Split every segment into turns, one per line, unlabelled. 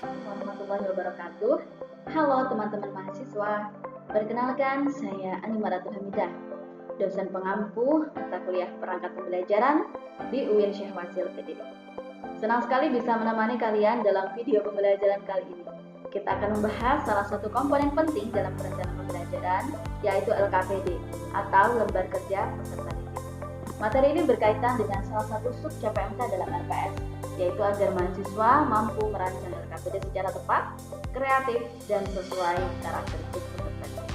Warahmatullahi wabarakatuh. Halo teman-teman mahasiswa. Perkenalkan, saya Animar Ratu Hamidah, dosen pengampu mata kuliah perangkat pembelajaran di UIN Syekh Wasil PTD. Senang sekali bisa menemani kalian dalam video pembelajaran kali ini. Kita akan membahas salah satu komponen penting dalam perencanaan pembelajaran, yaitu LKPD atau Lembar Kerja Peserta Didik. Materi ini berkaitan dengan salah satu sub CPMK dalam LKS, yaitu agar mahasiswa mampu merancang LKPD secara tepat, kreatif, dan sesuai karakteristik peserta didik.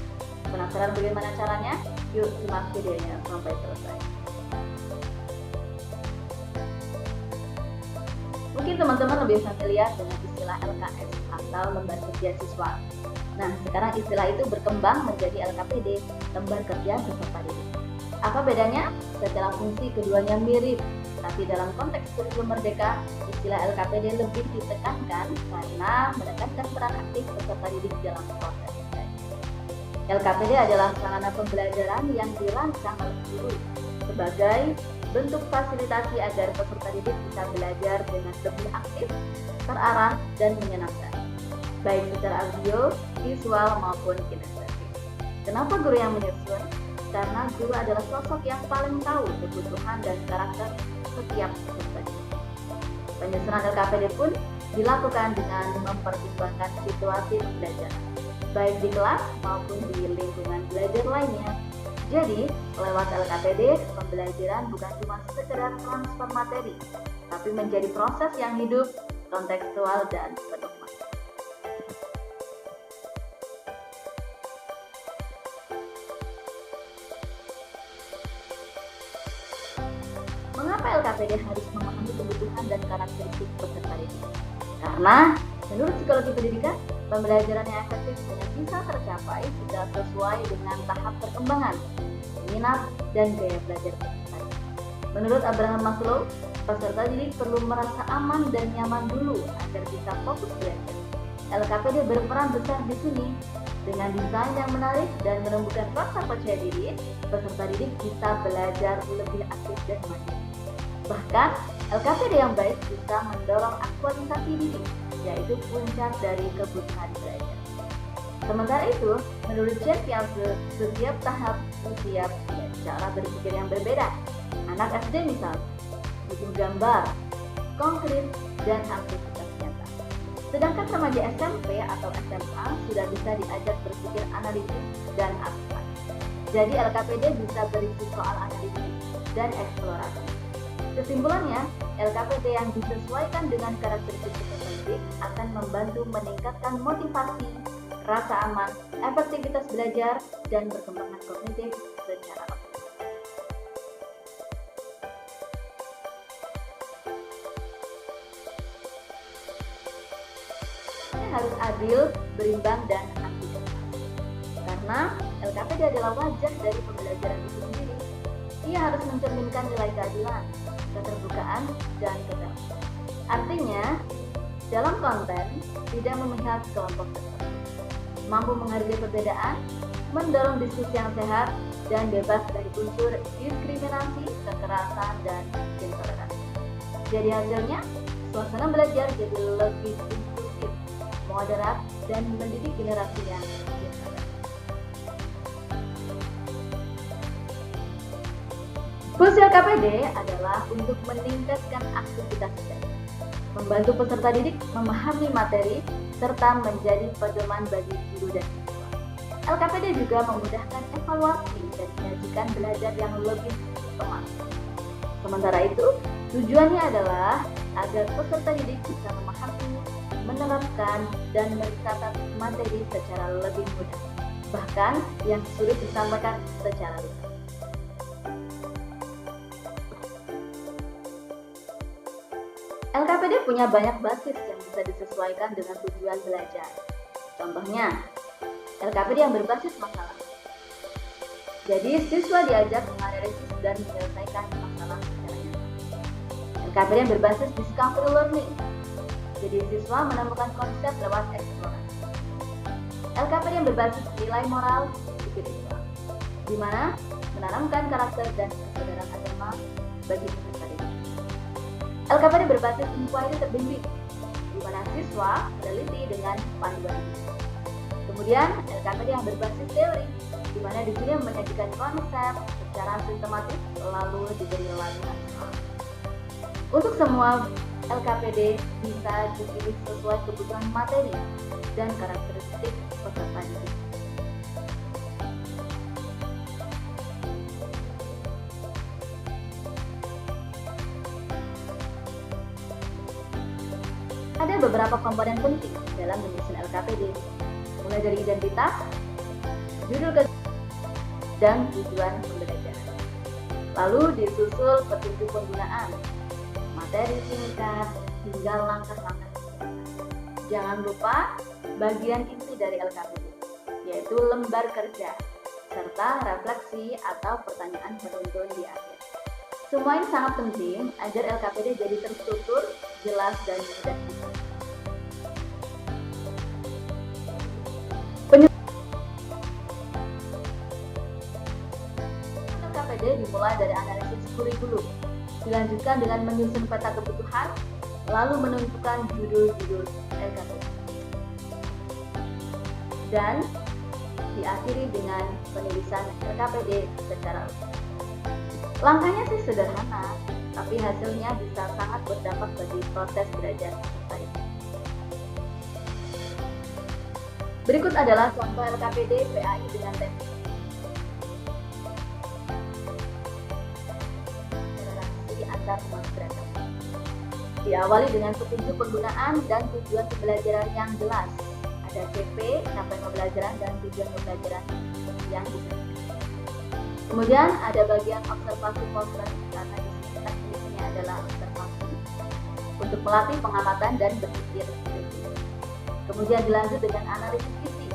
Penasaran bagaimana caranya? Yuk simak videonya sampai selesai. Mungkin teman-teman lebih familiar dengan istilah LKS atau Lembar Kerja Siswa. Nah, sekarang istilah itu berkembang menjadi LKPD, Lembar Kerja Peserta Didik. Apa bedanya? Secara fungsi keduanya mirip, tapi dalam konteks kurikulum merdeka, istilah LKPD lebih ditekankan karena menekankan peran aktif peserta didik dalam proses belajar. LKPD adalah sarana pembelajaran yang dirancang oleh guru sebagai bentuk fasilitasi agar peserta didik bisa belajar dengan lebih aktif, terarah, dan menyenangkan, baik secara audio, visual, maupun kinestetik. Kenapa guru yang menyusun? Karena guru adalah sosok yang paling tahu kebutuhan dan karakter setiap peserta didik. Penyusunan LKPD pun dilakukan dengan mempertimbangkan situasi pembelajaran, baik di kelas maupun di lingkungan belajar lainnya. Jadi, lewat LKPD, pembelajaran bukan cuma sekedar transfer materi, tapi menjadi proses yang hidup, kontekstual, dan penuh makna. Mengapa LKPD harus memahami kebutuhan dan karakteristik peserta didik? Karena menurut psikologi pendidikan, pembelajaran yang efektif hanya bisa tercapai jika sesuai dengan tahap perkembangan, minat, dan gaya belajar peserta didik. Menurut Abraham Maslow, peserta didik perlu merasa aman dan nyaman dulu agar bisa fokus belajar. LKPD berperan besar di sini. Dengan desain yang menarik dan menumbuhkan rasa percaya diri, peserta didik bisa belajar lebih aktif dan mandiri. Bahkan, LKPD yang baik bisa mendorong aktualisasi didik, yaitu puncak dari kebutuhan belajar. Sementara itu, menurut Jean Piaget, setiap tahap setiap cara berpikir yang berbeda. Anak SD misalnya, bikin gambar, konkret, dan aktivitas nyata. Sedangkan remaja SMP atau SMA sudah bisa diajak berpikir analitis dan abstrak. Jadi LKPD bisa berisi soal analisis dan eksplorasi. Kesimpulannya, LKPD yang disesuaikan dengan karakteristik peserta didik akan membantu meningkatkan motivasi, rasa aman, efektivitas belajar, dan perkembangan kognitif secara optimal. Harus adil, berimbang, dan aktif. Karena LKPD adalah wajah dari pembelajaran itu sendiri. Ia harus mencerminkan nilai keadilan, keterbukaan, dan keterbukaan. Artinya, dalam konten tidak memihak kelompok tertentu, mampu menghargai perbedaan, mendorong diskusi yang sehat, dan bebas dari unsur diskriminasi, kekerasan, dan intoleransi. Jadi hasilnya, suasana belajar jadi lebih inklusif, moderat, dan mendidik generasi yang pintar. Fungsi LKPD adalah untuk meningkatkan aktivitas belajar, membantu peserta didik memahami materi, serta menjadi pedoman bagi guru dan siswa. LKPD juga memudahkan evaluasi dan menyajikan belajar yang lebih otomatis. Sementara itu, tujuannya adalah agar peserta didik bisa memahami, menerapkan, dan mencatat materi secara lebih mudah, bahkan yang sulit disampaikan secara lisan. LKPD punya banyak basis yang bisa disesuaikan dengan tujuan belajar. Contohnya, LKPD yang berbasis masalah. Jadi, siswa diajak menganalisis dan menyelesaikan masalah secara nyata. LKPD yang berbasis discovery learning. Jadi, siswa menemukan konsep lewat eksplorasi. LKPD yang berbasis nilai moral spiritual, di mana menanamkan karakter dan kesadaran agama bagi peserta didik. LKPD berbasis inquiry terbimbing, di mana siswa meneliti dengan panduan. Kemudian LKPD yang berbasis teori, di mana di sini menyajikan konsep secara sistematis lalu diberi latihan. Untuk semua LKPD bisa dipilih sesuai kebutuhan materi dan karakteristik peserta didik. Ada beberapa komponen penting dalam menyusun LKPD, mulai dari identitas, judul dan tujuan pembelajaran. Lalu disusul petunjuk penggunaan, materi singkat, hingga langkah-langkah. Jangan lupa bagian inti dari LKPD, yaitu lembar kerja, serta refleksi atau pertanyaan penuntun di akhir. Semua ini sangat penting agar LKPD jadi terstruktur, jelas, dan mudah diingat. LKPD dimulai dari analisis kurikulum, dilanjutkan dengan menyusun peta kebutuhan, lalu menentukan judul-judul LKPD, dan diakhiri dengan penulisan LKPD secara utuh. Langkahnya sih sederhana, tapi hasilnya bisa sangat berdampak bagi proses belajar peserta didik. Berikut adalah contoh LKPD PAI dengan tema toleransi antar umat beragama. Diawali dengan petunjuk penggunaan dan tujuan pembelajaran yang jelas. Ada CP, capaian pembelajaran, dan tujuan pembelajaran yang disampaikan. Kemudian ada bagian observasi potret, karena tekniknya adalah observasi untuk melatih pengamatan dan berpikir kritis. Kemudian dilanjut dengan analisis isi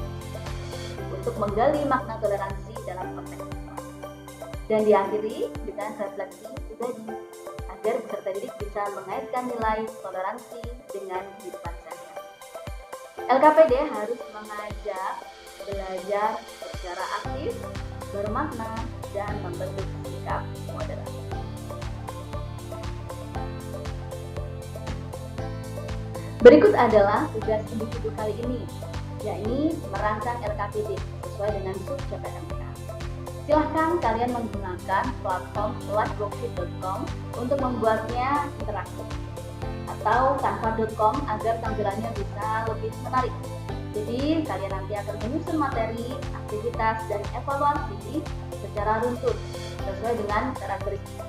untuk menggali makna toleransi dalam konteks siswa. Dan diakhiri dengan refleksi pribadi agar peserta didik bisa mengaitkan nilai toleransi dengan kehidupan sehari-hari. LKPD harus mengajak belajar secara aktif, bermakna, dan membentuk sikap moderat. Berikut adalah tugas individu kali ini, yakni merancang LKPD sesuai dengan sub CPMK. Silahkan kalian menggunakan platform lightworksheet.com untuk membuatnya interaktif, atau canva.com agar tampilannya bisa lebih menarik. Jadi kalian nanti akan menyusun materi, aktivitas, dan evaluasi secara runtut sesuai dengan karakteristik.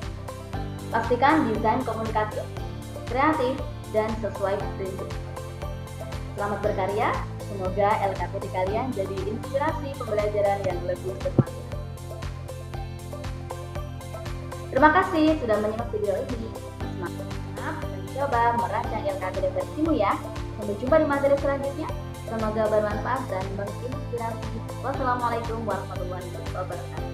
Pastikan desain komunikatif, kreatif, dan sesuai prinsip. Selamat berkarya, semoga LKPD kalian jadi inspirasi pembelajaran yang lebih bermakna. Terima kasih sudah menyimak video ini. Semangat mencoba merancang LKPD versimu ya. Sampai jumpa di materi selanjutnya. Semoga bermanfaat dan menginspirasi. Wassalamualaikum warahmatullahi wabarakatuh.